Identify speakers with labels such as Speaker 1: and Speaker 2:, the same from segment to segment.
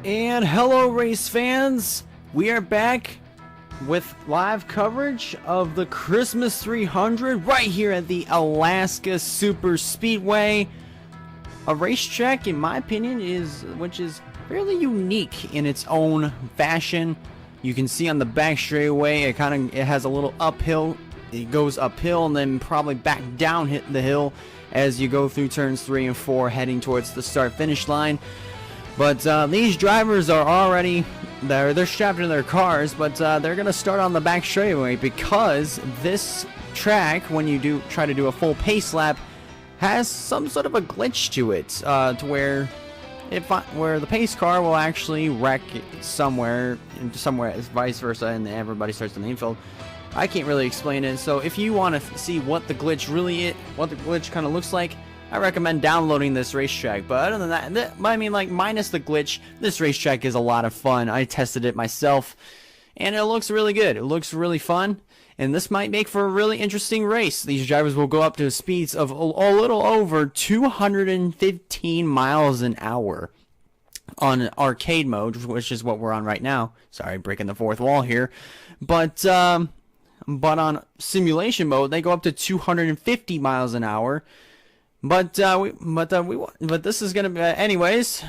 Speaker 1: And hello race fans, we are back with live coverage of the Christmas 300 right here at the Alaska Super Speedway. A racetrack, in my opinion, which is fairly unique in its own fashion. You can see on the back straightaway, it has a little uphill. It goes uphill and then probably back down the hill as you go through turns 3 and 4 heading towards the start-finish line. But these drivers are already, they're strapped into their cars, but they're going to start on the back straightaway because this track, when you try to do a full pace lap, has some sort of a glitch to it, to where the pace car will actually wreck somewhere, vice versa, and everybody starts in the infield. I can't really explain it, so if you want to see what the glitch really is, what the glitch kind of looks like, I recommend downloading this racetrack. But other than that, I mean, like, minus the glitch, this racetrack is a lot of fun. I tested it myself, and it looks really good. It looks really fun, and this might make for a really interesting race. These drivers will go up to speeds of a little over 215 miles an hour on arcade mode, which is what we're on right now. Sorry, breaking the fourth wall here. But on simulation mode, they go up to 250 miles an hour. But this is gonna be anyways,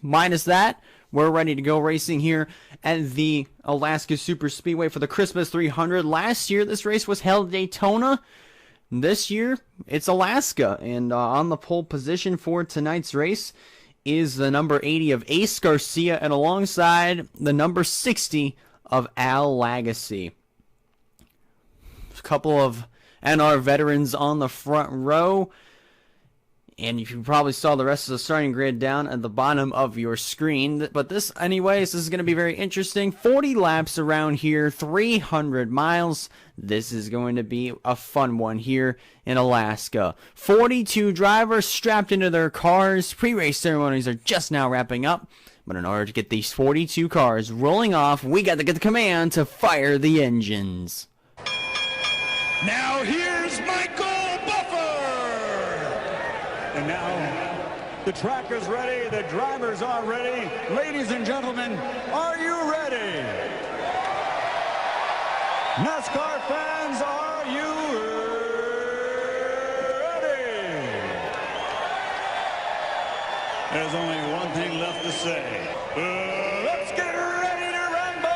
Speaker 1: minus that, we're ready to go racing here at the Alaska Super Speedway for the Christmas 300. Last year, this race was held at Daytona. This year, it's Alaska, and on the pole position for tonight's race is the number 80 of Ace Garcia, and alongside the number 60 of Al Lagasse. A couple of NR veterans on the front row, and you probably saw the rest of the starting grid down at the bottom of your screen. But this is going to be very interesting. 40 laps around here, 300 miles. This is going to be a fun one here in Alaska. 42 drivers strapped into their cars. Pre-race ceremonies are just now wrapping up, but in order to get these 42 cars rolling off, we got to get the command to fire the engines.
Speaker 2: Now here's Michael Buffer! And now, the track is ready, the drivers are ready. Ladies and gentlemen, are you ready? NASCAR fans, are you ready? There's only one thing left to say. Let's get ready to rumble!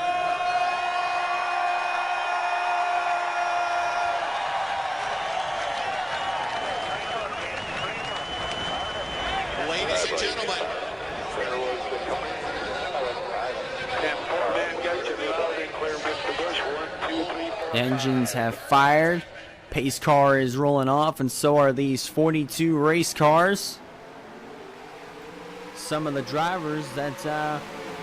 Speaker 3: Ladies and gentlemen,
Speaker 1: engines have fired. Pace car is rolling off, and so are these 42 race cars. Some of the drivers that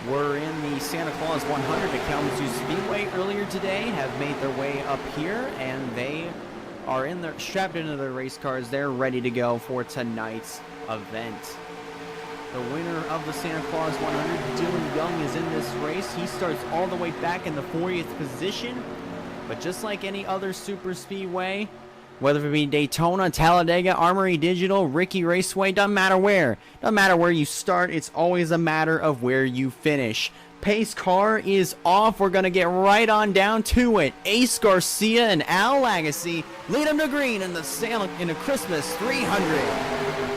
Speaker 1: were in the Santa Claus 100 at Kalamazoo Speedway earlier today have made their way up here, and they are strapped into their race cars. They're ready to go for tonight's event. The winner of the Santa Claus 100, Dylan Young, is in this race. He starts all the way back in the 40th position. But just like any other super speedway, whether it be Daytona, Talladega, Armory Digital, Ricky Raceway, doesn't matter where. Doesn't matter where you start. It's always a matter of where you finish. Pace car is off. We're going to get right on down to it. Ace Garcia and Al Lagasse lead them to green in the Christmas 300.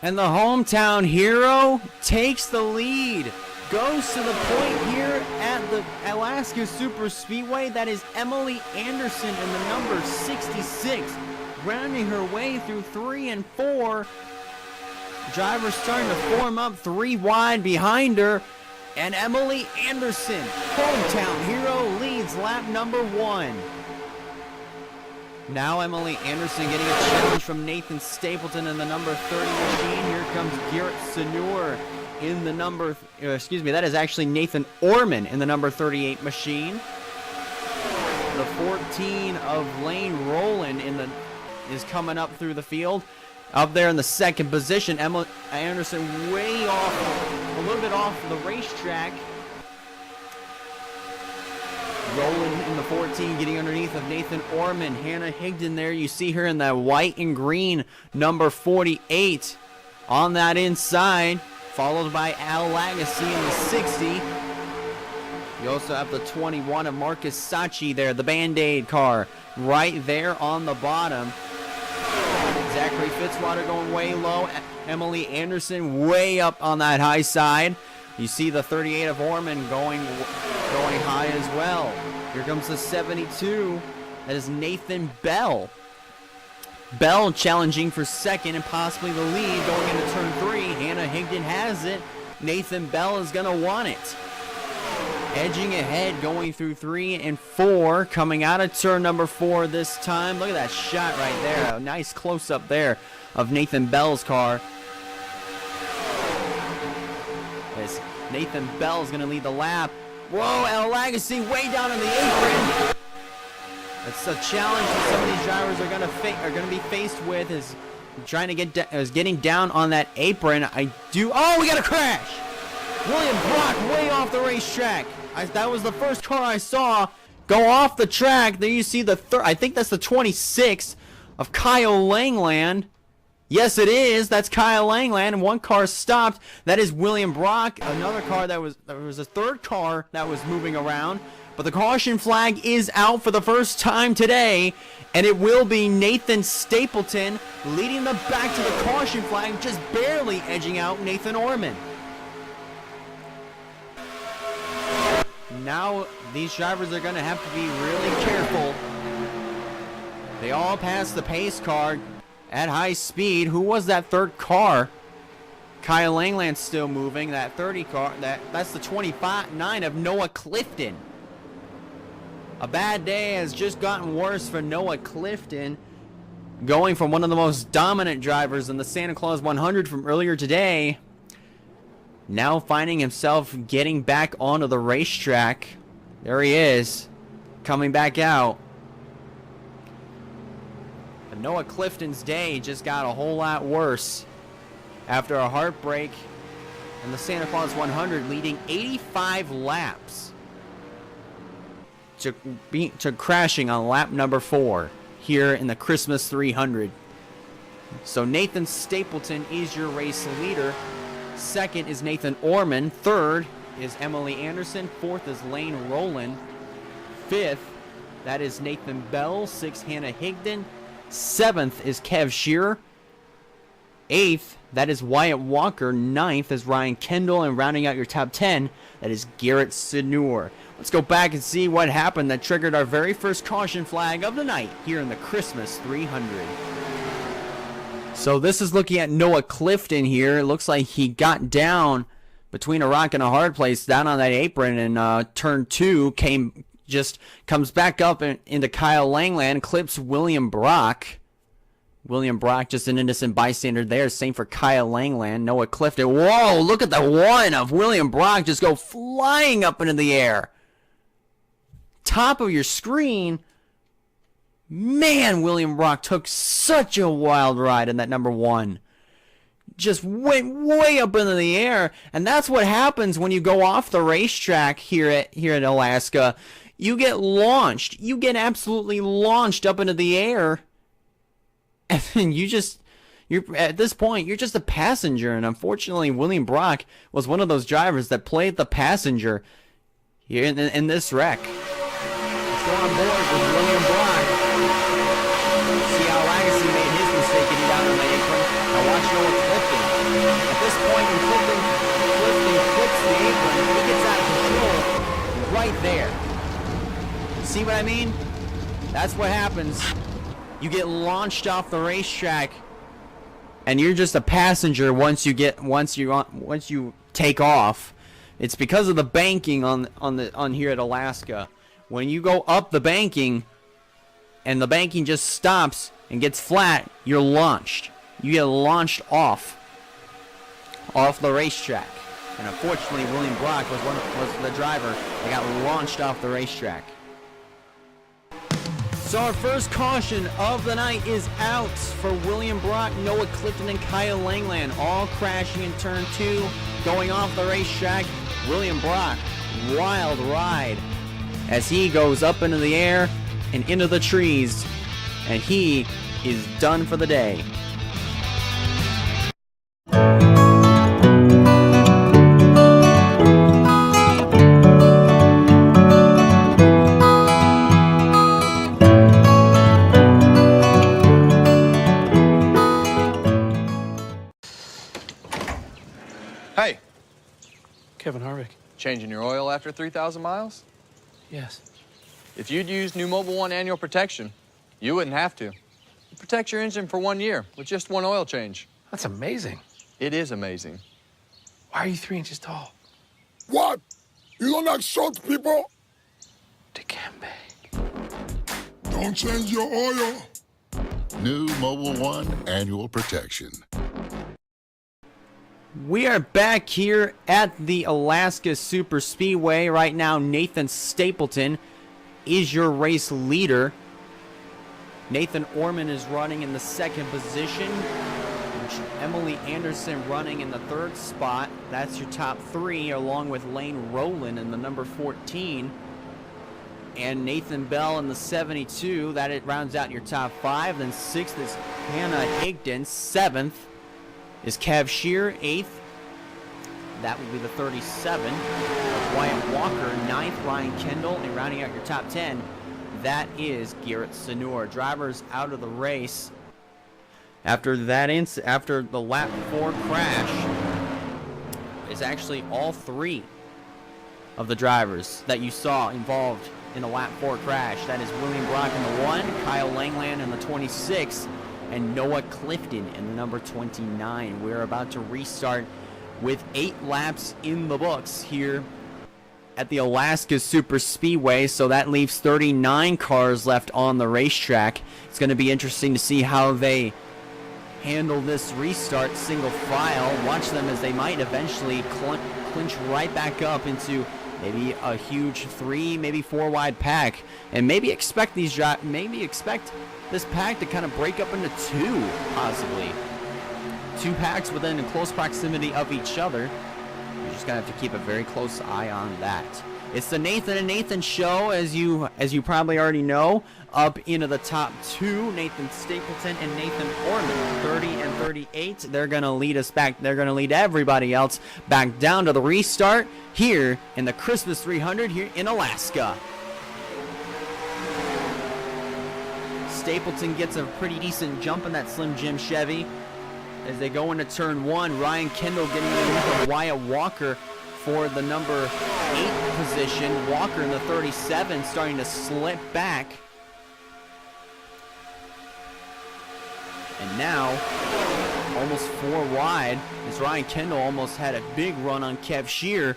Speaker 1: And the hometown hero takes the lead. Goes to the point here at the Alaska Super Speedway. That is Emily Anderson in the number 66. Rounding her way through 3 and 4. Drivers starting to form up 3 wide behind her. And Emily Anderson, hometown hero, leads lap number 1. Now Emily Anderson getting a challenge from Nathan Stapleton in the number 30 machine. Here comes Garrett Senor in the number, that is actually Nathan Orman in the number 38 machine. The 14 of Lane Rowland is coming up through the field. Up there in the second position, Emily Anderson way off, a little bit off the racetrack. Rowland in the 14, getting underneath of Nathan Orman. Hannah Higdon there, you see her in that white and green, number 48 on that inside, followed by Al Lagasse in the 60. You also have the 21 of Marcus Sachi there, the Band-Aid car, right there on the bottom. Zachary Fitzwater going way low. Emily Anderson way up on that high side. You see the 38 of Orman going high as well. Here comes the 72. That is Nathan Bell. Bell challenging for second and possibly the lead going into turn 3. Hannah Higdon has it. Nathan Bell is going to want it. Edging ahead, going through 3 and 4, coming out of turn number 4 this time. Look at that shot right there. A nice close-up there of Nathan Bell's car. As Nathan Bell's going to lead the lap. Whoa, Al Lagasse way down in the apron. That's a challenge that some of these drivers are going to be faced with, is trying to getting down on that apron. Oh, we got a crash. William Brock way off the racetrack. That was the first car I saw go off the track. There you see the I think that's the 26 of Kyle Langland. Yes, it is. That's Kyle Langland. And one car stopped. That is William Brock. Another car there was a third car that was moving around. But the caution flag is out for the first time today. And it will be Nathan Stapleton leading the back to the caution flag, just barely edging out Nathan Orman. Now these drivers are going to have to be really careful. They all passed the pace car at high speed. Who was that third car? Kyle Langland's still moving. That 30 car, that's the 29 of Noah Clifton. A bad day has just gotten worse for Noah Clifton, going from one of the most dominant drivers in the Santa Claus 100 from earlier today, now finding himself getting back onto the racetrack. There he is, coming back out. But Noah Clifton's day just got a whole lot worse after a heartbreak in the Santa Claus 100, leading 85 laps to crashing on lap number 4 here in the Christmas 300. So Nathan Stapleton is your race leader. Second is Nathan Orman. Third is Emily Anderson. Fourth is Lane Rowland. Fifth, that is Nathan Bell. Sixth, Hannah Higdon. Seventh is Kev Shearer. Eighth, that is Wyatt Walker. Ninth is Ryan Kendall. And rounding out your top 10, that is Garrett Sineur. Let's go back and see what happened that triggered our very first caution flag of the night here in the Christmas 300. So this is looking at Noah Clifton here. It looks like he got down between a rock and a hard place down on that apron, and turn 2 comes back up into Kyle Langland, clips William Brock. William Brock just an innocent bystander there. Same for Kyle Langland. Noah Clifton. Whoa, look at the one of William Brock just go flying up into the air. Top of your screen. Man, William Brock took such a wild ride in that number 1. Just went way up into the air. And that's what happens when you go off the racetrack here at Alaska. You get launched. You get absolutely launched up into the air. And then you're at this point, you're just a passenger. And unfortunately, William Brock was one of those drivers that played the passenger here in this wreck. Let's go on board with William Brock. See how Lagasse made his mistake getting down on the apron. Now watch Noah Clifton. At this point, when Clifton flips the apron, he gets out of control right there. See what I mean? That's what happens. You get launched off the racetrack, and you're just a passenger once you take off. It's because of the banking on here at Alaska. When you go up the banking, and the banking just stops and gets flat, you're launched. You get launched off the racetrack. And unfortunately, William Brock was the driver that got launched off the racetrack. So our first caution of the night is out for William Brock, Noah Clifton, and Kyle Langland, all crashing in turn 2, going off the racetrack. William Brock, wild ride as he goes up into the air and into the trees, and he is done for the day.
Speaker 3: Hey,
Speaker 4: Kevin Harvick.
Speaker 3: changing your oil after 3,000 miles?
Speaker 4: Yes.
Speaker 3: If you'd used new Mobil 1 annual protection, you wouldn't have to. It protects your engine for 1 year with just one oil change.
Speaker 4: That's amazing.
Speaker 3: It is amazing.
Speaker 4: Why are you 3 inches tall?
Speaker 5: What? You don't like short people?
Speaker 4: Dikembe.
Speaker 5: Don't change your oil.
Speaker 6: New Mobil 1 Annual Protection.
Speaker 1: We are back here at the Alaska Super Speedway. Right now, Nathan Stapleton is your race leader. Nathan Orman is running in the second position. Emily Anderson running in the third spot. That's your top 3, along with Lane Rowland in the number 14. And Nathan Bell in the 72. That it rounds out your top 5. Then 6th is Hannah Higdon. 7th is Kev Shear. 8th, that would be the 37. Wyatt Walker. 9th, Ryan Kendall. And rounding out your top 10, that is Garrett Sanur. Drivers out of the race. After the lap 4 crash, is actually all 3 of the drivers that you saw involved in the lap 4 crash. That is William Brock in the 1, Kyle Langland in the 26, and Noah Clifton in the number 29. We're about to restart with 8 laps in the books here at the Alaska Super Speedway, so that leaves 39 cars left on the racetrack. It's going to be interesting to see how they handle this restart single file. Watch them as they might eventually clinch right back up into maybe a huge 3, maybe 4 wide pack, and maybe expect this pack to kind of break up into 2, possibly 2 packs within close proximity of each other. You're just gonna have to keep a very close eye on that. It's the Nathan and Nathan show, as you probably already know. Up into the top 2, Nathan Stapleton and Nathan Orman, 30 and 38. They're gonna lead us back. They're gonna lead everybody else back down to the restart here in the Christmas 300 here in Alaska. Stapleton gets a pretty decent jump in that Slim Jim Chevy as they go into turn 1. Ryan Kendall getting in Wyatt Walker for the number 8 position. Walker in the 37 starting to slip back. And now, almost 4 wide, as Ryan Kendall almost had a big run on Kev Shear.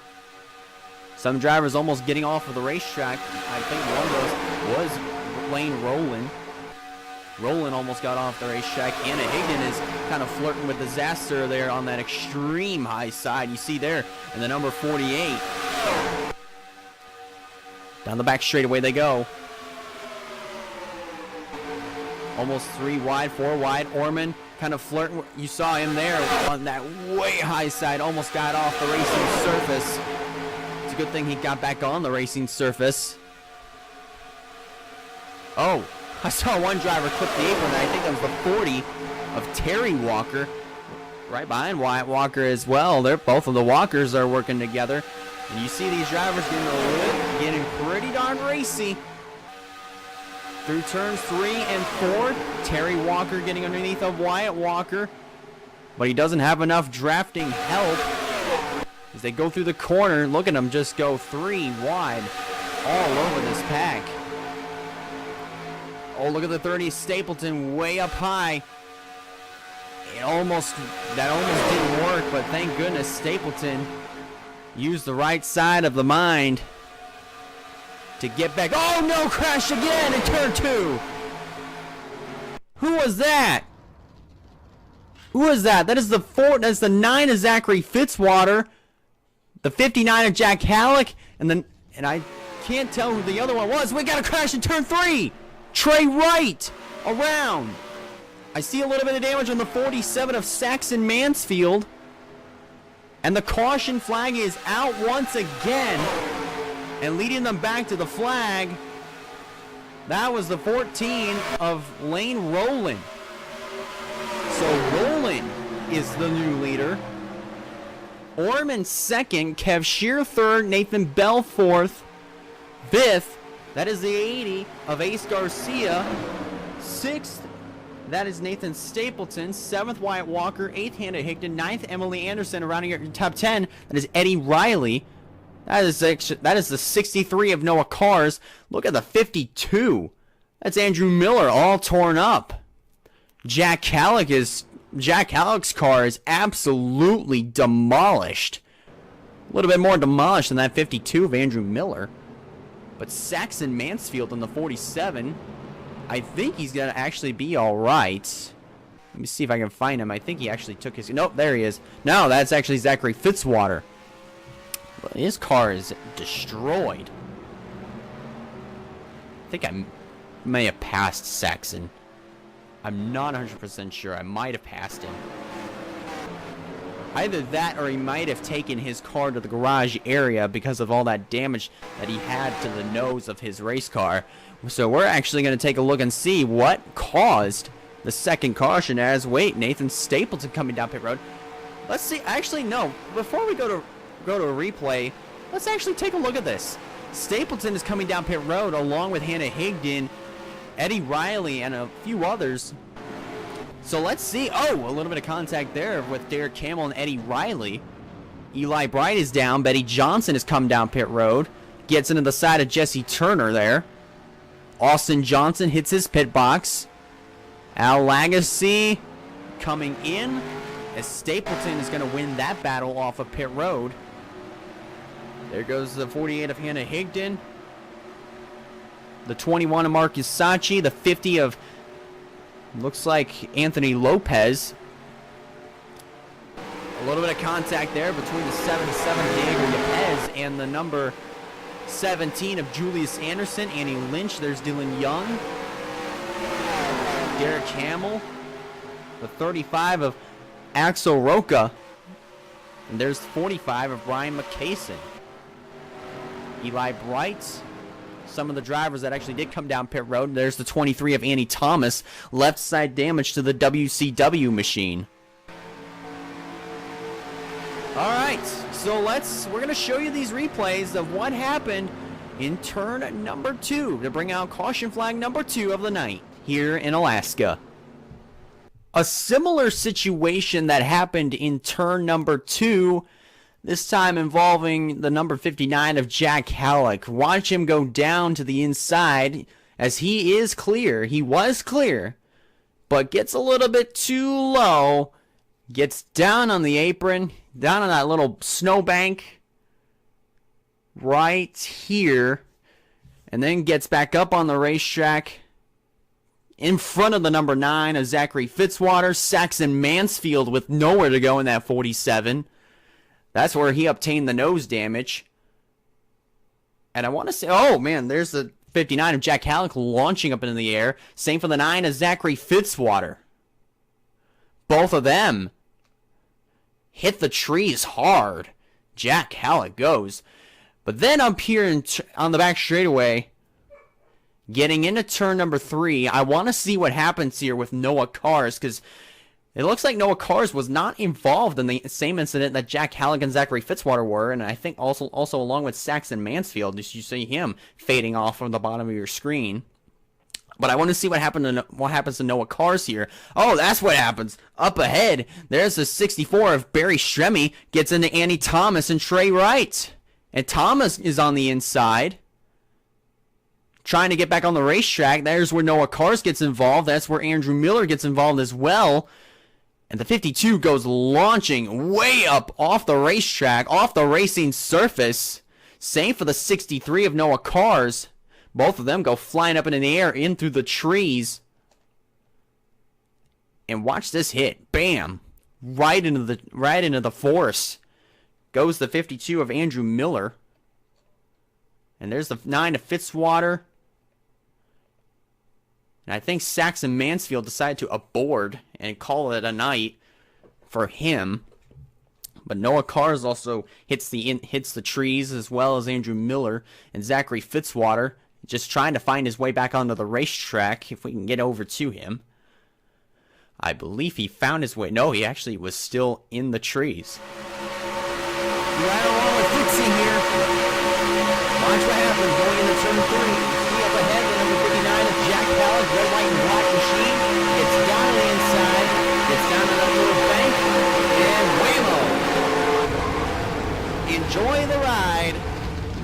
Speaker 1: Some drivers almost getting off of the racetrack. I think one of those was Lane Rowland. Rowland almost got off the racetrack. Anna Higdon is kind of flirting with disaster there on that extreme high side. You see there in the number 48. Down the back straightaway they go. Almost 3 wide, 4 wide. Orman kind of flirting. You saw him there on that way high side. Almost got off the racing surface. It's a good thing he got back on the racing surface. Oh, I saw one driver clip the apron. I think that was the 40 of Terry Walker. Right behind Wyatt Walker as well. Both of the Walkers are working together. And you see these drivers getting pretty darn racy. Through turns 3 and 4, Terry Walker getting underneath of Wyatt Walker. But he doesn't have enough drafting help. As they go through the corner, look at him just go 3 wide all over this pack. Oh, look at the 30 Stapleton way up high. That almost didn't work, but thank goodness Stapleton used the right side of the mind to get back. Oh no, crash again in turn 2. Who was that? Who was that? That is the 4. That's the 9 of Zachary Fitzwater, the 59 of Jack Halleck, and I can't tell who the other one was. We got a crash in turn 3. Trey Wright around. I see a little bit of damage on the 47 of Saxon Mansfield. And the caution flag is out once again. And leading them back to the flag, that was the 14 of Lane Rowland. So Rowland is the new leader. Orman second, Kev Shear third, Nathan Bell fourth, fifth, that is the 80 of Ace Garcia, sixth, that is Nathan Stapleton, seventh Wyatt Walker, eighth Hannah Higdon, ninth Emily Anderson, rounding out your top 10, that is Eddie Riley. That is the 63 of Noah Cars. Look at the 52. That's Andrew Miller all torn up. Jack Halleck's car is absolutely demolished. A little bit more demolished than that 52 of Andrew Miller. But Saxon Mansfield on the 47, I think he's going to actually be all right. Let me see if I can find him. I think he actually took his... Nope, there he is. No, that's actually Zachary Fitzwater. But his car is destroyed. I think I may have passed Saxon. I'm not 100% sure. I might have passed him. Either that or he might have taken his car to the garage area because of all that damage that he had to the nose of his race car. So we're actually going to take a look and see what caused the second caution as, wait, Nathan Stapleton coming down pit road. Let's see. Actually, no. Before we go to a replay, let's actually take a look at this. Stapleton is coming down pit road along with Hannah Higdon, Eddie Riley, and a few others. So let's see. Oh, a little bit of contact there with Derek Campbell and Eddie Riley. Eli Bright is down. Betty Johnson has come down pit road. Gets into the side of Jesse Turner there. Austin Johnson hits his pit box. Al Lagasse coming in as Stapleton is going to win that battle off of pit road. There goes the 48 of Hannah Higdon. The 21 of Marcus Sachi. The 50 of, looks like, Anthony Lopez. A little bit of contact there between the 77 of Diego Lopez and the number 17 of Julius Anderson. Annie Lynch. There's Dylan Young. Derek Hamill. The 35 of Axel Roca. And there's 45 of Brian McCason. Eli Bright. Some of the drivers that actually did come down pit road. There's the 23 of Annie Thomas. Left side damage to the WCW machine. Alright, so we're going to show you these replays of what happened in turn number 2 to bring out caution flag number 2 of the night here in Alaska. A similar situation that happened in turn number 2, this time involving the number 59 of Jack Halleck. Watch him go down to the inside as he is clear. He was clear, but gets a little bit too low. Gets down on the apron, down on that little snowbank right here, and then gets back up on the racetrack in front of the number 9 of Zachary Fitzwater. Saxon Mansfield with nowhere to go in that 47. That's where he obtained the nose damage. And I want to say, oh man, there's the 59 of Jack Halleck launching up into the air. Same for the 9 of Zachary Fitzwater. Both of them hit the trees hard. Jack Halleck goes. But then up here on the back straightaway, getting into turn number 3, I want to see what happens here with Noah Cars, because it looks like Noah Cars was not involved in the same incident that Jack Halleck and Zachary Fitzwater were, and I think also along with Saxon Mansfield, as you see him fading off from the bottom of your screen. But I want to see what happens to Noah Cars here. Oh, that's what happens. Up ahead, there's the 64 of Barry Stremme, gets into Annie Thomas and Trey Wright. And Thomas is on the inside, trying to get back on the racetrack. There's where Noah Cars gets involved. That's where Andrew Miller gets involved as well. And the 52 goes launching way up off the racetrack, off the racing surface. Same for the 63 of Noah Cars. Both of them go flying up in the air, in through the trees. And watch this hit. Bam. Right into the forest goes the 52 of Andrew Miller. And there's the 9 of Fitzwater. And I think Saxon Mansfield decided to aboard and call it a night for him. But Noah Cars also hits the trees, as well as Andrew Miller and Zachary Fitzwater, just trying to find his way back onto the racetrack if we can get over to him. I believe he found his way. No, he actually was still in the trees. Right along with Fitzy here. Watch what happens going into turn 3. See up ahead, the number 59 of Jack Pallet, red, white, and black machine. It's down to the inside. It's down to that little bank. And whammo! Enjoy the ride,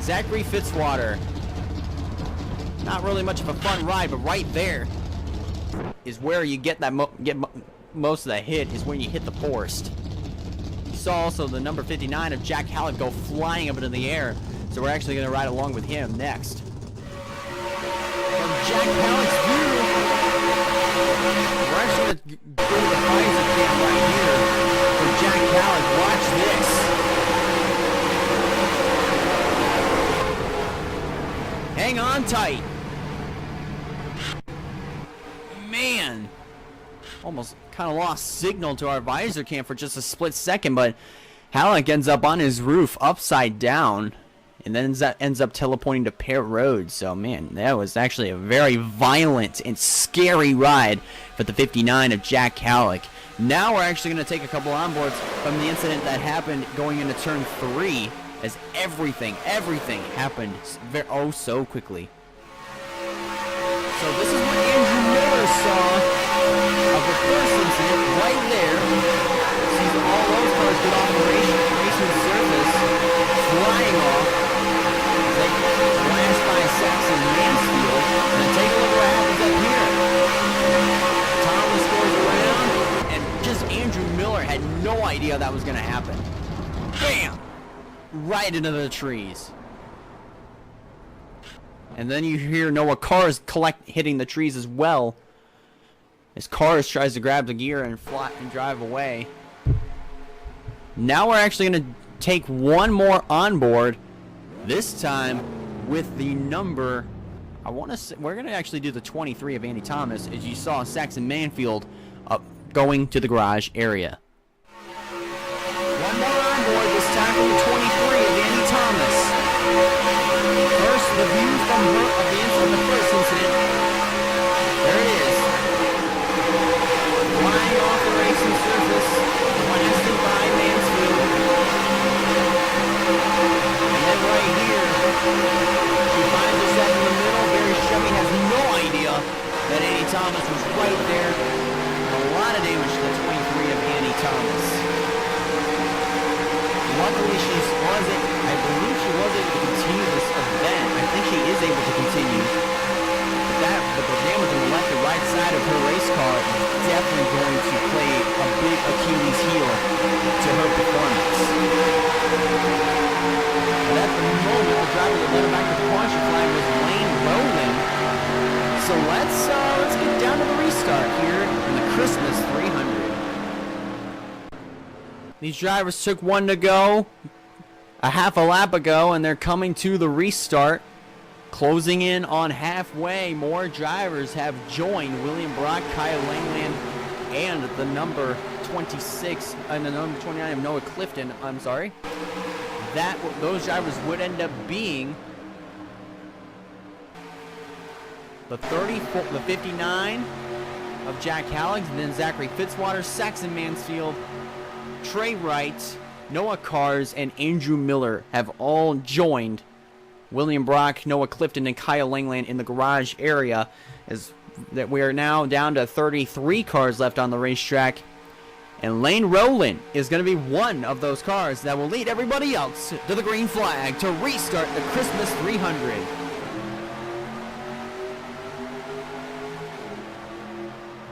Speaker 1: Zachary Fitzwater. Not really much of a fun ride, but right there is where you get that most of the hit, is when you hit the forest. You saw also the number 59 of Jack Hallett go flying up into the air, so we're actually going to ride along with him next. From Jack Hallett's view, we're actually going to go to the visor cam right here for Jack Hallett. Watch this. Hang on tight. Man, almost kind of lost signal to our visor cam for just a split second, but Halleck ends up on his roof upside down and then ends up teleporting to Pear Road. So man, that was actually a very violent and scary ride for the 59 of Jack Halleck. Now we're actually going to take a couple onboards from the incident that happened going into turn 3, as everything happened so quickly. So this is what Andrew Miller saw of the first incident right there. Sees all those cars get off the racing surface, flying off. They flash by Saxon Mansfield. And then take a look what happens up here. Thomas goes around, and just Andrew Miller had no idea that was going to happen. Bam! Right into the trees. And then you hear Noah Cars hitting the trees as well, as Cars tries to grab the gear and drive away. Now we're actually going to take one more onboard, this time with the number, I want to say, we're going to actually do the 23 of Andy Thomas, as you saw Saxon Manfield going to the garage area. One more onboard, this time from the 23 of Andy Thomas. First, the view from the first incident. There it is. Flying off the racing surface, blasted by Mansfield. And then right here, she finds herself in the middle. Barry Chevy has no idea that Annie Thomas was right there. And a lot of damage to the 23 of Annie Thomas. Luckily, I believe she was able to continue this event. I think she is able to continue. But the damage on the left and right side of her race car is definitely going to play a big Achilles heel to her performance. But at the moment, the driver that led her back to the caution flag was Lane Rowland. So let's get down to the restart here in the Christmas 300. These drivers took one to go a half a lap ago, and they're coming to the restart. Closing in on halfway, more drivers have joined. William Brock, Kyle Langland, and the number 26 and the number 29 of Noah Clifton. I'm sorry. Those drivers would end up being the 59 of Jack Halleck, and then Zachary Fitzwater, Saxon Mansfield, Trey Wright, Noah Cars, and Andrew Miller have all joined William Brock, Noah Clifton, and Kyle Langland in the garage area, as that we are now down to 33 cars left on the racetrack. And Lane Rowland is going to be one of those cars that will lead everybody else to the green flag to restart the Christmas 300.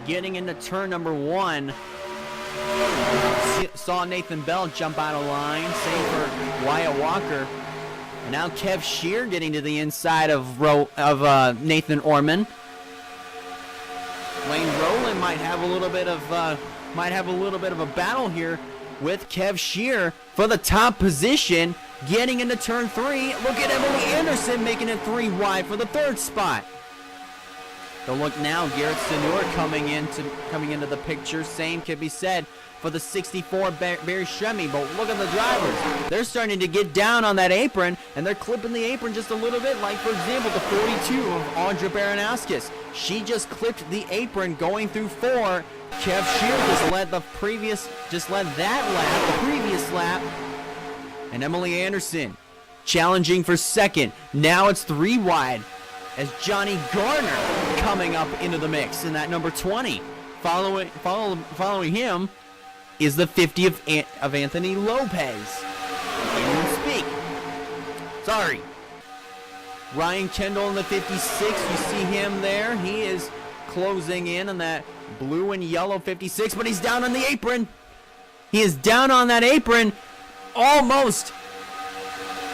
Speaker 1: Getting into turn number 1, saw Nathan Bell jump out of line. Same for Wyatt Walker. And now Kev Shear getting to the inside of Nathan Orman. Lane Rowland might have a little bit of a battle here with Kev Shear for the top position. Getting into turn 3. Look at Emily Anderson making it 3 wide for the 3rd spot. Don't look now, Garrett Senor coming into the picture. Same can be said for the 64 Barry Shemi, but look at the drivers. They're starting to get down on that apron, and they're clipping the apron just a little bit, like, for example, the 42 of Audra Baranowskis. She just clipped the apron going through 4. Kev Shear just led the previous lap. And Emily Anderson challenging for second. Now it's 3 wide as Johnny Garner coming up into the mix in that number 20. Following him is the 50 of Anthony Lopez. I can't even speak. Sorry. Ryan Kendall in the 56. You see him there. He is closing in on that blue and yellow 56, but he's down on the apron. He is down on that apron. Almost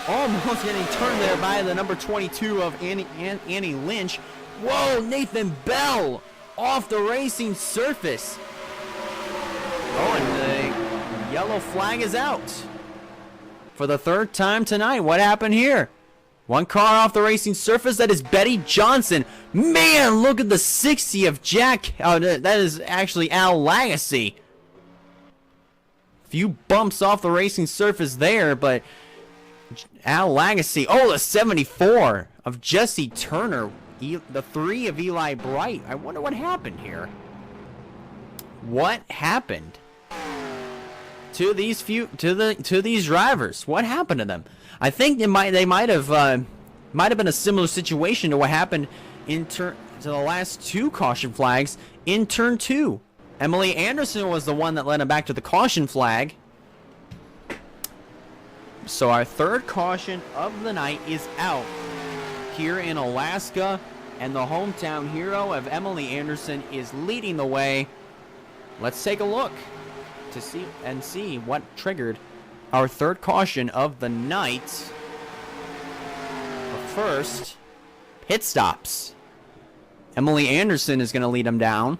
Speaker 1: getting turned there by the number 22 of Annie Lynch. Whoa, Nathan Bell off the racing surface. Oh, and the yellow flag is out for the 3rd time tonight. What happened here? One car off the racing surface. That is Betty Johnson. Man, look at the 60 of Jack. Oh, that is actually Al Lagasse. Few bumps off the racing surface there, but Al Lagasse. Oh, the 74 of Jesse Turner. The 3 of Eli Bright. I wonder what happened here. What happened to these drivers? What happened to them? I think they might have been a similar situation to what happened to the last 2 caution flags in turn 2. Emily Anderson was the one that led him back to the caution flag. So our 3rd caution of the night is out here in Alaska, and the hometown hero of Emily Anderson is leading the way. Let's take a look to see what triggered our 3rd caution of the night. But first, pit stops. Emily Anderson is going to lead him down.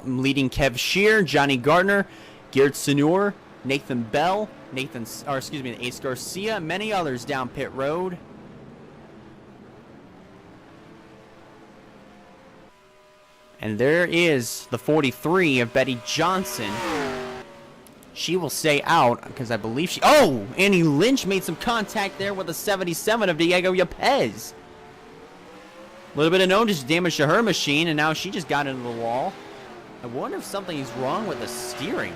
Speaker 1: Leading Kev Shear, Johnny Gardner, Garrett Senor, Nathan Bell, Ace Garcia, many others down pit road. And there is the 43 of Betty Johnson. She will stay out because I believe she... Oh! Annie Lynch made some contact there with the 77 of Diego Yepes. A little bit of notice damage to her machine, and now she just got into the wall. I wonder if something's wrong with the steering.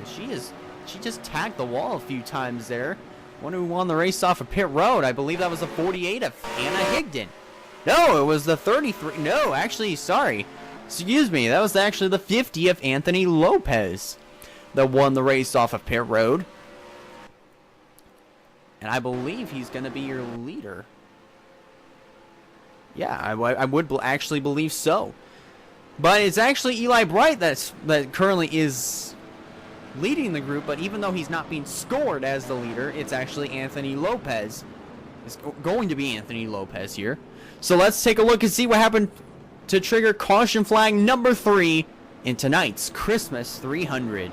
Speaker 1: She just tagged the wall a few times there. Wonder who won the race off of pit road. I believe that was the 48 of Anna Higdon. No, it was the 33. No, actually, sorry. Excuse me. That was actually the 50 of Anthony Lopez that won the race off of pit road. And I believe he's going to be your leader. Yeah, I would actually believe so. But it's actually Eli Bright that currently is leading the group. But even though he's not being scored as the leader, it's actually Anthony Lopez. It's going to be Anthony Lopez here. So let's take a look and see what happened to trigger caution flag number 3 in tonight's Christmas 300.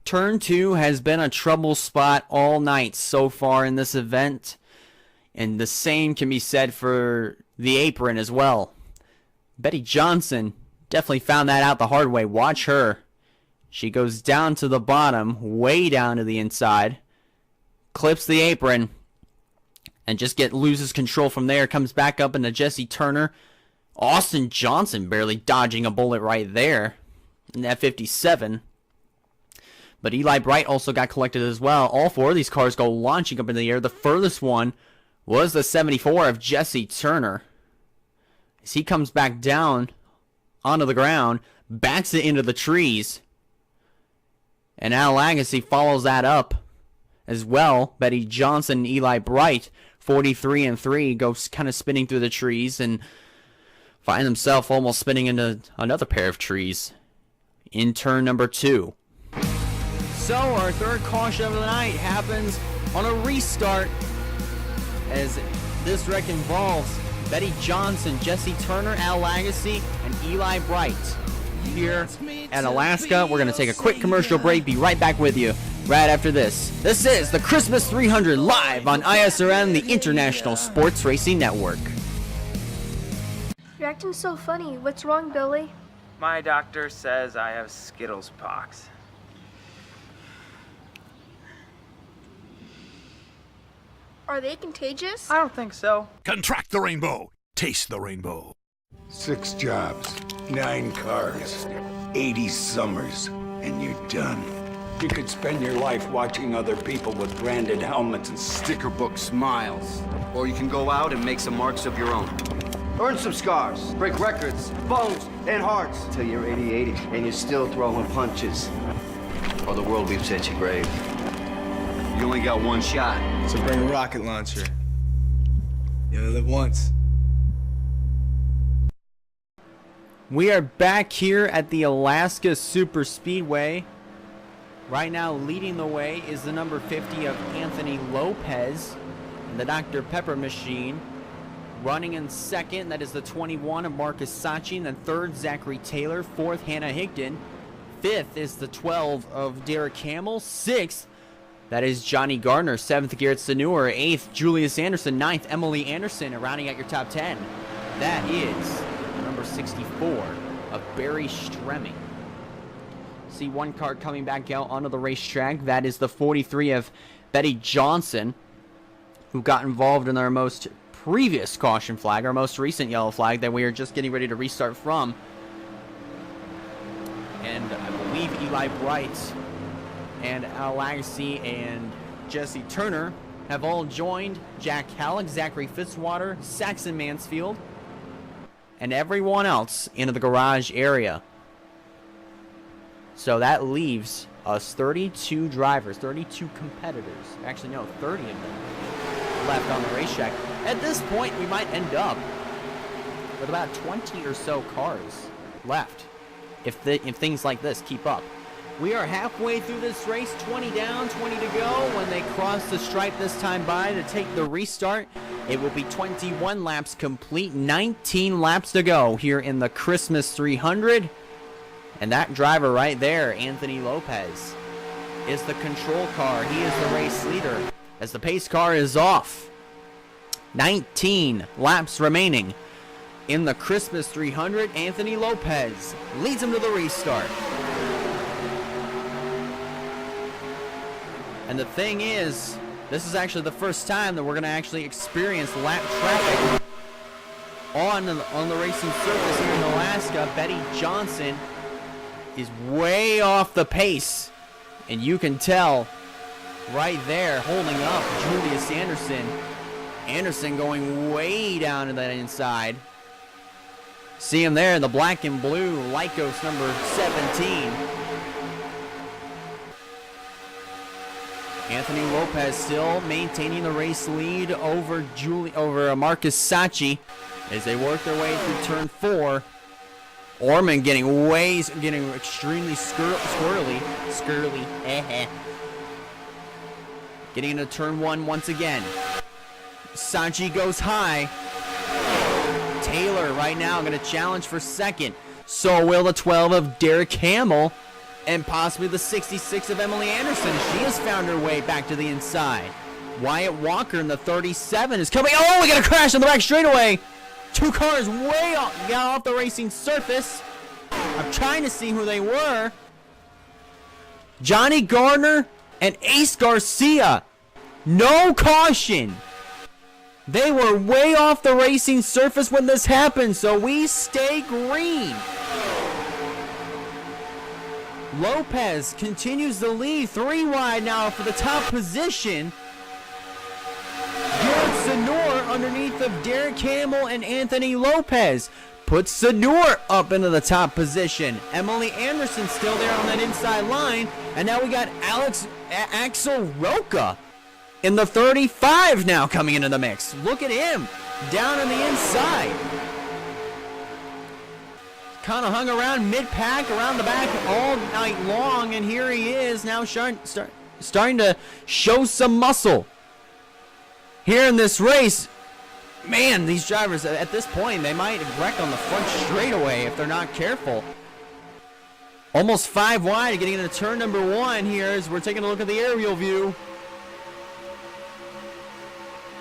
Speaker 1: Turn 2 has been a trouble spot all night so far in this event. And the same can be said for the apron as well. Betty Johnson definitely found that out the hard way. Watch her. She goes down to the bottom, way down to the inside, clips the apron, and just loses control from there. Comes back up into Jesse Turner. Austin Johnson barely dodging a bullet right there in that 57. But Eli Bright also got collected as well. All 4 of these cars go launching up in the air. The furthest one was the 74 of Jesse Turner. As he comes back down onto the ground, backs it into the trees. And Al Lagasse follows that up as well. Betty Johnson and Eli Bright, 43 and 3, go kind of spinning through the trees and find himself almost spinning into another pair of trees in turn number 2. So our 3rd caution of the night happens on a restart as this wreck involves Betty Johnson, Jesse Turner, Al Lagasse, and Eli Bright. Here at Alaska, we're going to take a quick commercial break. Be right back with you. right after this. This is the Christmas 300 live on ISRN, the International Sports Racing Network.
Speaker 7: You're acting so funny. What's wrong, Billy?
Speaker 8: My doctor says I have Skittles pox.
Speaker 7: Are they contagious?
Speaker 8: I don't think so.
Speaker 5: Contract the rainbow. Taste the rainbow.
Speaker 9: 6 jobs, 9 cars, 80 summers, and you're done. You could spend your life watching other people with branded helmets and
Speaker 10: sticker book smiles. Or you can go out and make some marks of your own. Earn some scars, break records, bones, and hearts till you're 80-80 and you're still throwing punches. Or the world weeps at your grave. You only got one shot.
Speaker 11: So bring a rocket launcher. You only live once.
Speaker 1: We are back here at the Alaska Super Speedway. Right now, leading the way is the number 50 of Anthony Lopez, and the Dr. Pepper machine. Running in second, that is the 21 of Marcus Sachi, and then third, Zachary Taylor. Fourth, Hannah Higdon. Fifth is the 12 of Derek Hamill. Sixth, that is Johnny Gardner. Seventh, Garrett Sanur. Eighth, Julius Anderson. Ninth, Emily Anderson. And rounding out your top 10, that is number 64 of Barry Stremming. See one car coming back out onto the racetrack. That is the 43 of Betty Johnson, who got involved in our most previous caution flag, our most recent yellow flag that we are just getting ready to restart from. And I believe Eli Bright and Al Agassi and Jesse Turner have all joined Jack Halleck, Zachary Fitzwater, Saxon Mansfield, and everyone else into the garage area. So that leaves us 32 drivers, 32 competitors. Actually, no, 30 of them left on the racetrack. At this point, we might end up with about 20 or so cars left if things like this keep up. We are halfway through this race, 20 down, 20 to go. When they cross the stripe this time by to take the restart, it will be 21 laps complete, 19 laps to go here in the Christmas 300. And that driver right there, Anthony Lopez, is the control car. He is the race leader as the pace car is off. 19 laps remaining in the Christmas 300. Anthony Lopez leads him to the restart. And the thing is, this is actually the first time that we're going to actually experience lap traffic on the racing surface here in Alaska. Betty Johnson is way off the pace, and you can tell right there, holding up Julius Anderson. Anderson going way down to that inside. See him there in the black and blue Lycos number 17. Anthony Lopez still maintaining the race lead over Marcus Sachi as they work their way through turn 4. Orman getting extremely squirrely. Getting into turn 1 once again. Sachi goes high. Taylor right now going to challenge for second. So will the 12 of Derek Hamill and possibly the 66 of Emily Anderson. She has found her way back to the inside. Wyatt Walker in the 37 is coming. Oh, we got a crash on the back straightaway. 2 cars way off the racing surface. I'm trying to see who they were. Johnny Gardner and Ace Garcia. No caution. They were way off the racing surface when this happened, so we stay green. Lopez continues the lead, 3 wide now for the top position. Garrett Sanur underneath of Derek Hamill and Anthony Lopez puts Sanur up into the top position. Emily Anderson still there on that inside line, and now we got Axel Roca in the 35 now coming into the mix. Look at him down on the inside. Kind of hung around mid-pack, around the back all night long, and here he is now starting to show some muscle. Here in this race, man, these drivers at this point, they might wreck on the front straightaway if they're not careful. Almost 5 wide, getting into turn number 1 here as we're taking a look at the aerial view.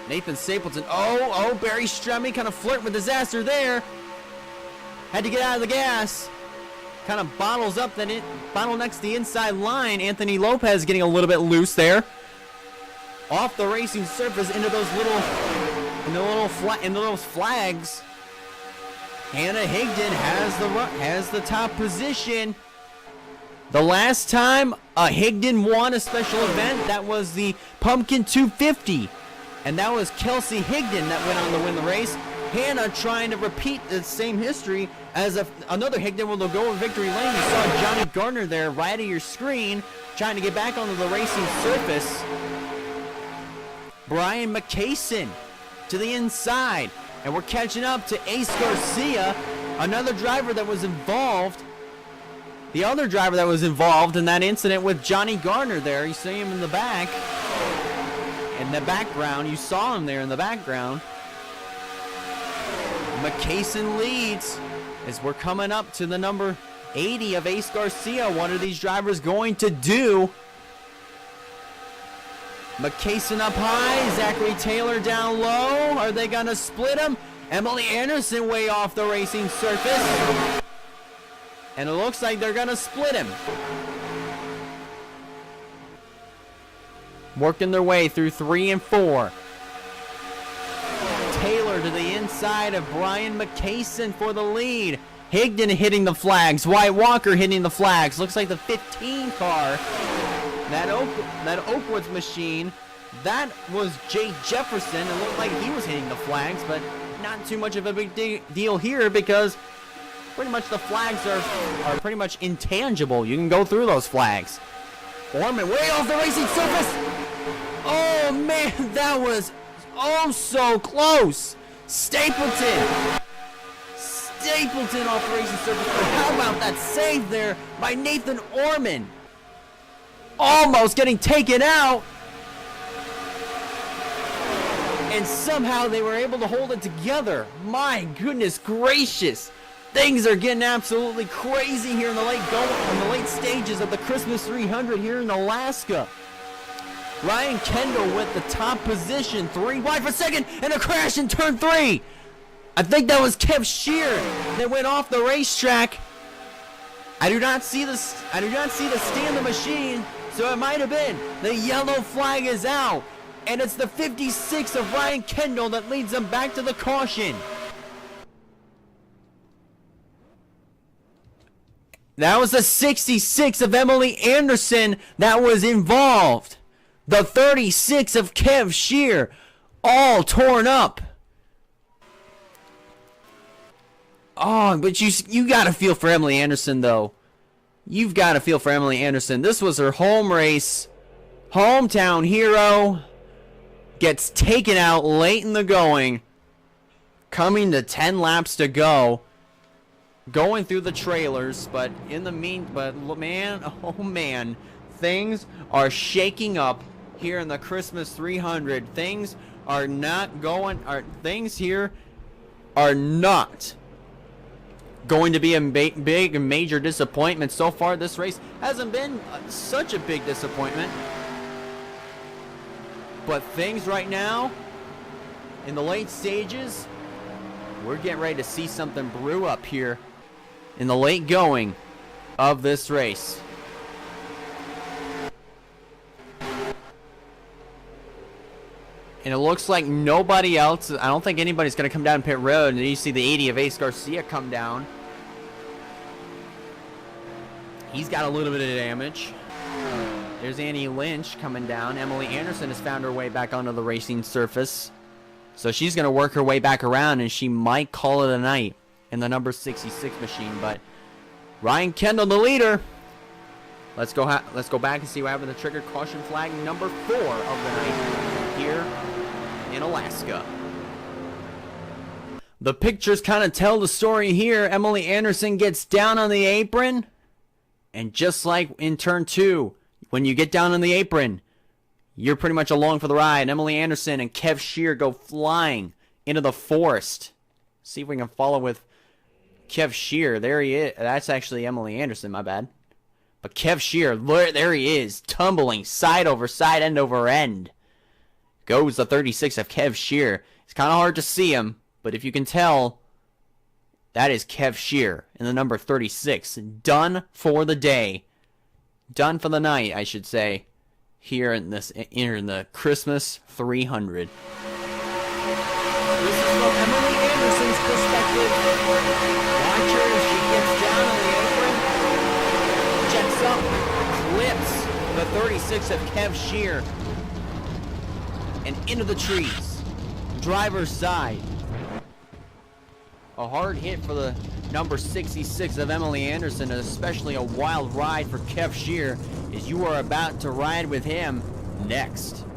Speaker 1: Nathan Stapleton. Oh, Barry Stremme kind of flirting with disaster there. Had to get out of the gas. Kind of bottlenecks the inside line. Anthony Lopez getting a little bit loose there. Off the racing surface into those flags. Hannah Higdon has the top position. The last time Higdon won a special event, that was the Pumpkin 250. And that was Kelsey Higdon that went on to win the race. Hannah trying to repeat the same history as another Higdon will go in victory lane. You saw Johnny Gardner there right at your screen trying to get back onto the racing surface. Brian McCason to the inside. And we're catching up to Ace Garcia, another driver that was involved. The other driver that was involved in that incident with Johnny Gardner there. You see him in the back. In the background. You saw him there in the background. McCason leads as we're coming up to the number 80 of Ace Garcia. What are these drivers going to do? McCason up high. Zachary Taylor down low. Are they going to split him? Emily Anderson way off the racing surface. And it looks like they're going to split him. Working their way through 3 and 4. Taylor to the inside of Brian McCason for the lead. Higdon hitting the flags. Wyatt Walker hitting the flags. Looks like the 15 car. That Oakwoods machine. That was Jay Jefferson. It looked like he was hitting the flags, but not too much of a big deal here because pretty much the flags are pretty much intangible. You can go through those flags. Orman way off the racing surface. Oh man, that was so close. Stapleton off the racing surface. But how about that save there by Nathan Orman? Almost getting taken out. And somehow they were able to hold it together. My goodness gracious. Things are getting absolutely crazy here in the late stages of the Christmas 300 here in Alaska. Ryan Kendall with the top position, 3 wide for second, and a crash in turn 3. I think that was Kev Shear that went off the racetrack. I do not see the stand the machine, so it might have been. The yellow flag is out, and it's the 56 of Ryan Kendall that leads them back to the caution. That was the 66 of Emily Anderson that was involved. The 36 of Kev Shear, all torn up. Oh, but you got to feel for Emily Anderson, though. You've got to feel for Emily Anderson. This was her home race. Hometown hero. Gets taken out late in the going. Coming to 10 laps to go. Going through the trailers, but man, oh man, things are shaking up here in the Christmas 300. Things are not going. Things here are not going to be a big and major disappointment. So far, this race hasn't been such a big disappointment, but things right now in the late stages, we're getting ready to see something brew up here in the late going of this race. And it looks like nobody else, I don't think anybody's going to come down pit road. And you see the 80 of Ace Garcia come down. He's got a little bit of damage. There's Annie Lynch coming down. Emily Anderson has found her way back onto the racing surface. So she's going to work her way back around, and she might call it a night in the number 66 machine. But Ryan Kendall, the leader. Let's go back and see what happened to the trigger caution flag number 4 of the night here in Alaska. The pictures kind of tell the story here. Emily Anderson gets down on the apron, and just like in turn 2, when you get down on the apron, you're pretty much along for the ride. Emily Anderson and Kev Shear go flying into the forest. See if we can follow with Kev Shear. There he is. That's actually Emily Anderson, my bad. But Kev Shear, there he is, tumbling side over side, end over end. Goes the 36 of Kev Shear. It's kind of hard to see him, but if you can tell, that is Kev Shear in the number 36. Done for the day. Done for the night, I should say. Here in the Christmas 300. This is from Emily Anderson's perspective. Watch her as she gets down on the apron. Checks up. Clips the 36 of Kev Shear. And into the trees. Driver's side. A hard hit for the number 66 of Emily Anderson, and especially a wild ride for Kev Shear, as you are about to ride with him next. You're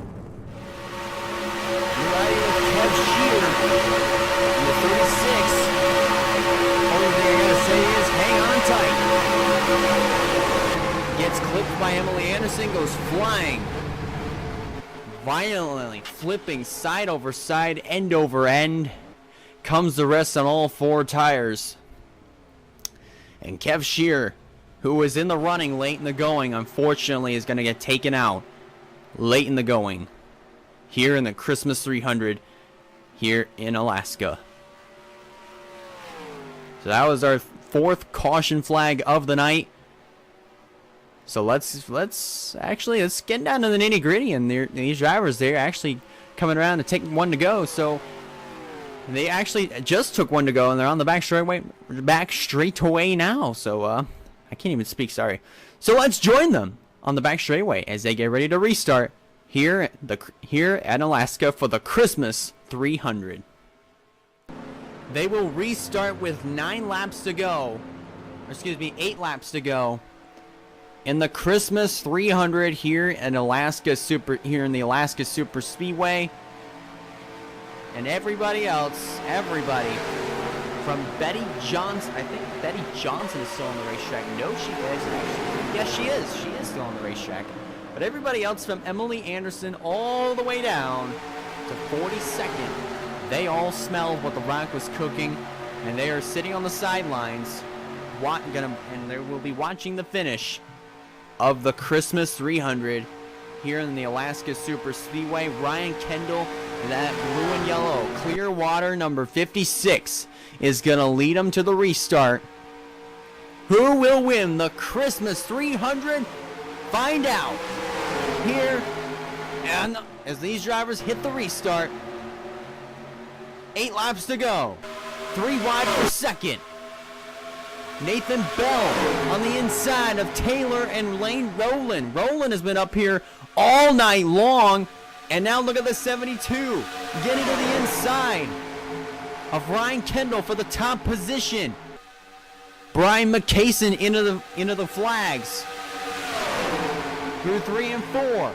Speaker 1: riding with Kev Shear in the 36. Only thing I gotta say is hang on tight. Gets clipped by Emily Anderson, goes flying. Violently flipping side over side, end over end. Comes to rest on all four tires. And Kev Shear, who was in the running late in the going, unfortunately is going to get taken out late in the going here in the Christmas 300 here in Alaska. So that was our fourth caution flag of the night. So let's get down to the nitty gritty, and these drivers, they're actually coming around to take one to go. So they actually just took one to go, and they're on the back straightaway now. So I can't even speak. Sorry. So let's join them on the back straightaway as they get ready to restart here at Alaska for the Christmas 300. They will restart with 8 laps to go in the Christmas 300 here in the Alaska Super Speedway. And everybody from Betty Johnson. I think Betty Johnson is still on the racetrack. No, she is actually. Yes, she is. She is still on the racetrack. But everybody else from Emily Anderson all the way down to 42nd, they all smell what the Rock was cooking, and they are sitting on the sidelines, and they will be watching the finish of the Christmas 300 here in the Alaska Super Speedway. Ryan Kendall, that blue and yellow Clearwater number 56, is going to lead them to the restart. Who will win the Christmas 300? Find out here, and as these drivers hit the restart. 8 laps to go. 3 wide for second. Nathan Bell on the inside of Taylor and Lane Rowland. Rowland has been up here all night long. And now look at the 72. Getting to the inside of Ryan Kendall for the top position. Brian McCason into the flags. Through 3 and 4.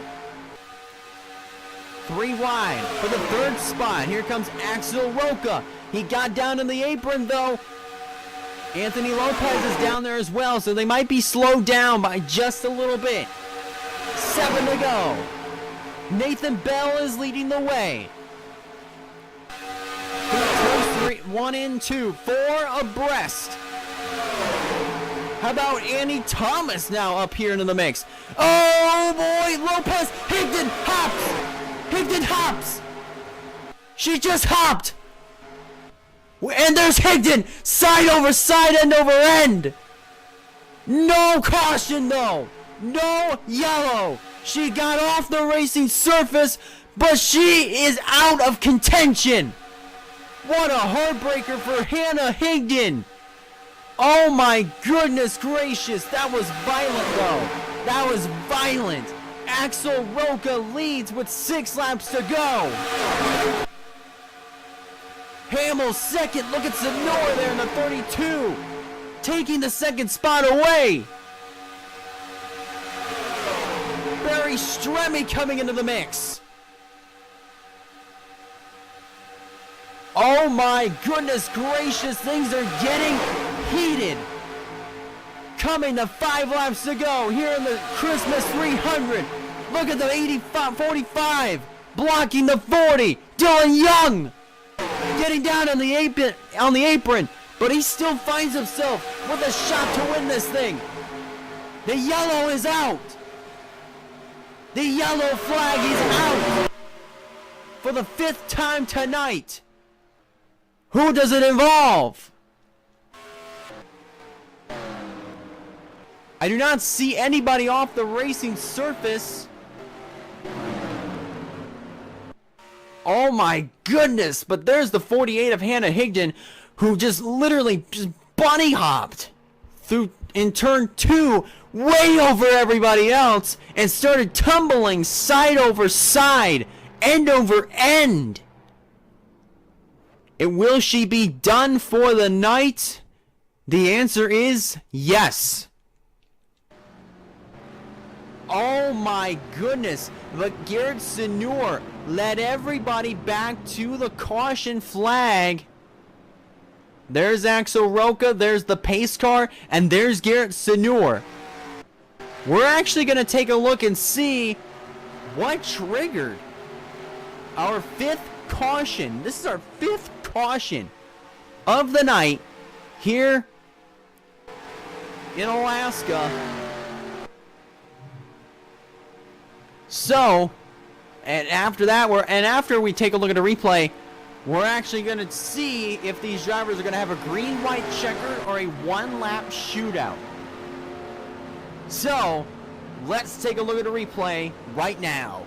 Speaker 1: 3 wide for the third spot. Here comes Axel Roca. He got down in the apron though. Anthony Lopez is down there as well, so they might be slowed down by just a little bit. 7 to go. Nathan Bell is leading the way. 1 and 2, 4 abreast. How about Annie Thomas now up here into the mix? Oh boy, Lopez, Higdon hops. Higdon hops. She just hopped. And there's Higdon, side over side, end over end. No caution though. No yellow. She got off the racing surface, but she is out of contention. What a heartbreaker for Hannah Higdon. Oh my goodness gracious. That was violent though. That was violent. Axel Roca leads with 6 laps to go. Hamill second. Look at Sonora there in the 32. Taking the second spot away. Barry Stremme coming into the mix. Oh my goodness gracious. Things are getting heated. Coming to 5 laps to go here in the Christmas 300. Look at the 45. Blocking the 40. Dylan Young. Getting down on the apron, but he still finds himself with a shot to win this thing. The yellow is out. The yellow flag is out for the 5th time tonight. Who does it involve? I do not see anybody off the racing surface. Oh my goodness, but there's the 48 of Hannah Higdon, who just literally just bunny hopped through in turn 2 way over everybody else and started tumbling side over side, end over end. And will she be done for the night? The answer is yes. Oh my goodness, but Garrett Senor led everybody back to the caution flag. There's Axel Roca, there's the pace car, and there's Garrett Senor. We're actually going to take a look and see what triggered our 5th caution. This is our 5th caution of the night here in Alaska. So, and after that, after we take a look at a replay, we're actually going to see if these drivers are going to have a green-white checker or a one-lap shootout. So, let's take a look at a replay right now.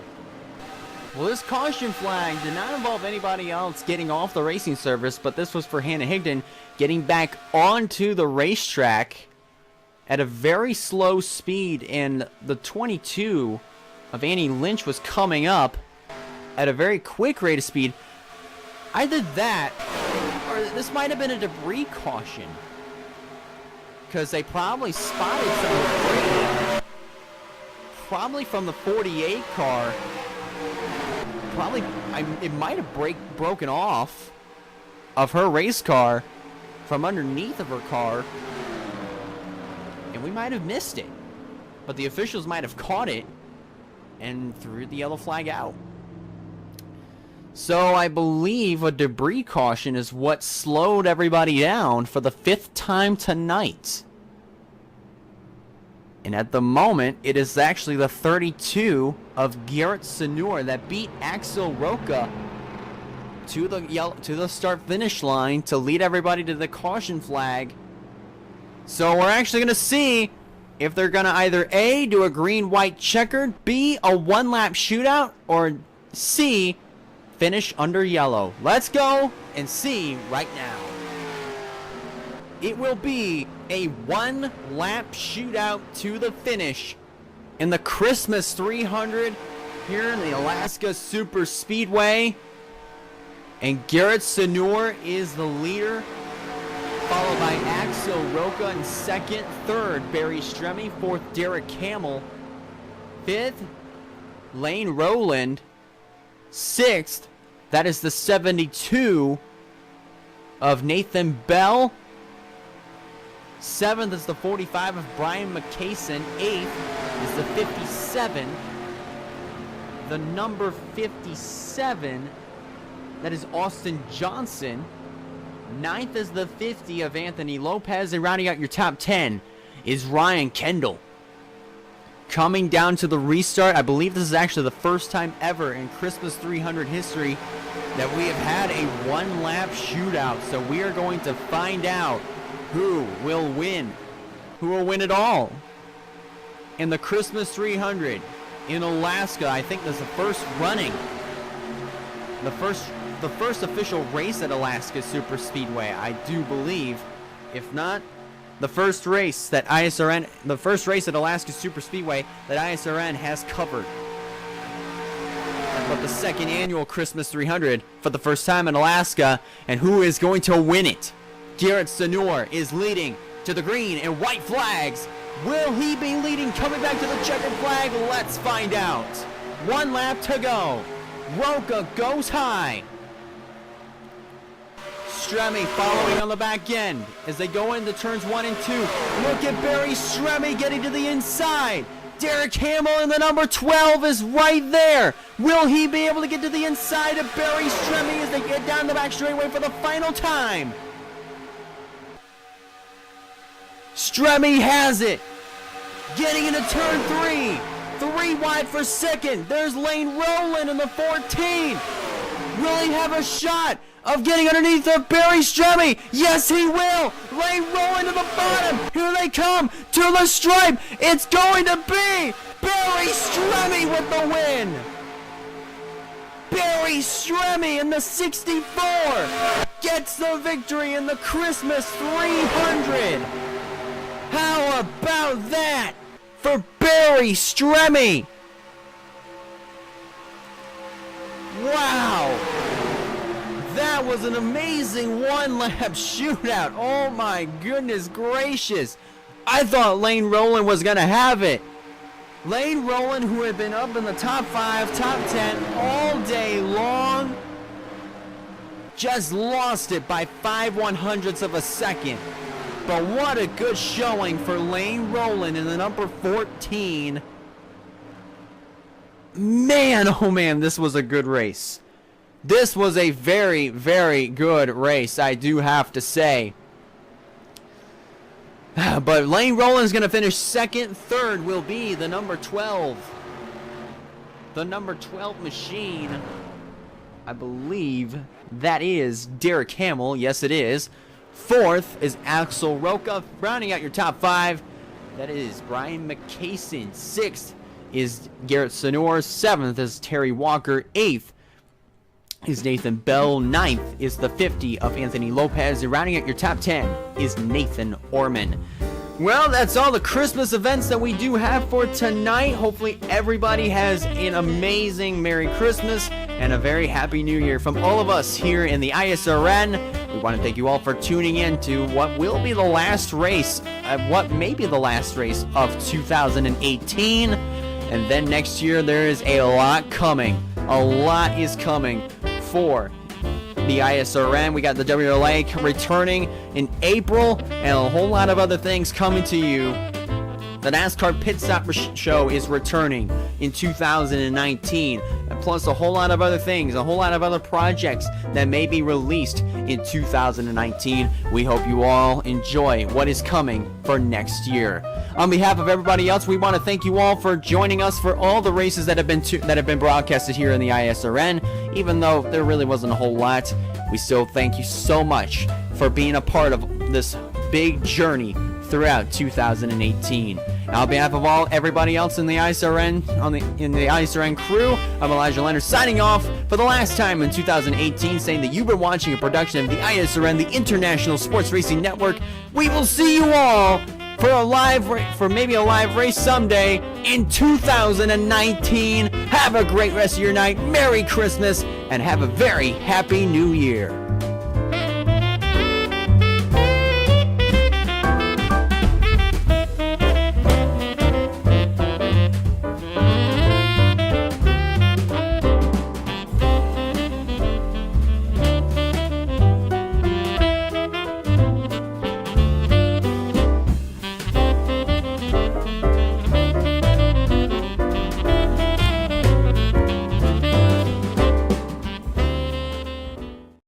Speaker 1: Well, this caution flag did not involve anybody else getting off the racing surface, but this was for Hannah Higdon getting back onto the racetrack at a very slow speed, and the 22 of Annie Lynch was coming up at a very quick rate of speed. Either that, or this might have been a debris caution, because they probably spotted some debris, probably from the 48 car. Probably, it might have broken off of her race car from underneath of her car, and we might have missed it, but the officials might have caught it and threw the yellow flag out. So I believe a debris caution is what slowed everybody down for the 5th time tonight. And at the moment, it is actually the 32 of Garrett Senor that beat Axel Roca to the start-finish line to lead everybody to the caution flag. So we're actually going to see if they're going to either A, do a green-white checkered, B, a one-lap shootout, or C, finish under yellow. Let's go and see right now. It will be a one-lap shootout to the finish in the Christmas 300 here in the Alaska Super Speedway. And Garrett Senor is the leader, followed by Axel Roca in second, third, Barry Stremme, fourth, Derek Hamill, fifth, Lane Rowland, sixth, that is the 72 of Nathan Bell, seventh is the 45 of Brian McCason, eighth is the 57, the number 57, that is Austin Johnson. Ninth is the 50 of Anthony Lopez, and rounding out your top 10 is Ryan Kendall. Coming down to the restart, I believe this is actually the first time ever in Christmas 300 history that we have had a one-lap shootout. So we are going to find out who will win. Who will win it all in the Christmas 300 in Alaska. I think this is the first running, the first official race at Alaska Super Speedway, I do believe. If not, the first race that ISRN, the first race at Alaska Super Speedway that ISRN has covered. But the second annual Christmas 300 for the first time in Alaska, and who is going to win it? Garrett Senor is leading to the green and white flags. Will he be leading, coming back to the checkered flag? Let's find out. One lap to go. Roca goes high. Stremme following on the back end as they go into turns 1 and 2. Look at Barry Stremme getting to the inside. Derek Hamill in the number 12 is right there. Will he be able to get to the inside of Barry Stremme as they get down the back straightaway for the final time? Stremme has it. getting into turn 3. 3 wide for second. There's Lane Rowland in the 14. Will he have a shot of getting underneath of Barry Stremme? Yes, he will. Lane Rowland to the bottom. Here they come to the stripe. It's going to be Barry Stremme with the win. Barry Stremme in the 64 gets the victory in the Christmas 300. How about that for Barry Stremme? Wow. That was an amazing one-lap shootout. Oh my goodness gracious. I thought Lane Rowland was going to have it. Lane Rowland, who had been up in the top 5, top 10 all day long, just lost it by 5/100ths of a second. But what a good showing for Lane Rowland in the number 14. Man, oh man, this was a good race. This was a very, very good race, I do have to say. But Lane Rowland's going to finish second. Third will be the number 12. The number 12 machine. I believe that is Derek Hamill. Yes, it is. Fourth is Axel Roca. Rounding out your top 5, that is Brian McCason. Sixth is Garrett Sonor. Seventh is Terry Walker. Eighth is Nathan Bell. Ninth is the 50 of Anthony Lopez. And rounding out your top 10 is Nathan Orman. Well, that's all the Christmas events that we do have for tonight. Hopefully everybody has an amazing Merry Christmas and a very Happy New Year from all of us here in the ISRN. We want to thank you all for tuning in to what will be the last race, what may be the last race of 2018. And then next year there is a lot coming. A lot is coming for the ISRN. We got the WLA returning in April and a whole lot of other things coming to you. The NASCAR Pit Stop Show is returning in 2019, and plus a whole lot of other things, a whole lot of other projects that may be released in 2019. We hope you all enjoy what is coming for next year. On behalf of everybody else, we want to thank you all for joining us for all the races that have been broadcasted here in the ISRN. Even though there really wasn't a whole lot, we still thank you so much for being a part of this big journey throughout 2018. On behalf of everybody else in the ISRN, in the ISRN crew, I'm Elijah Leonard signing off for the last time in 2018, saying that you've been watching a production of the ISRN, the International Sports Racing Network. We will see you all for maybe a live race someday in 2019. Have a great rest of your night. Merry Christmas and have a very Happy New Year.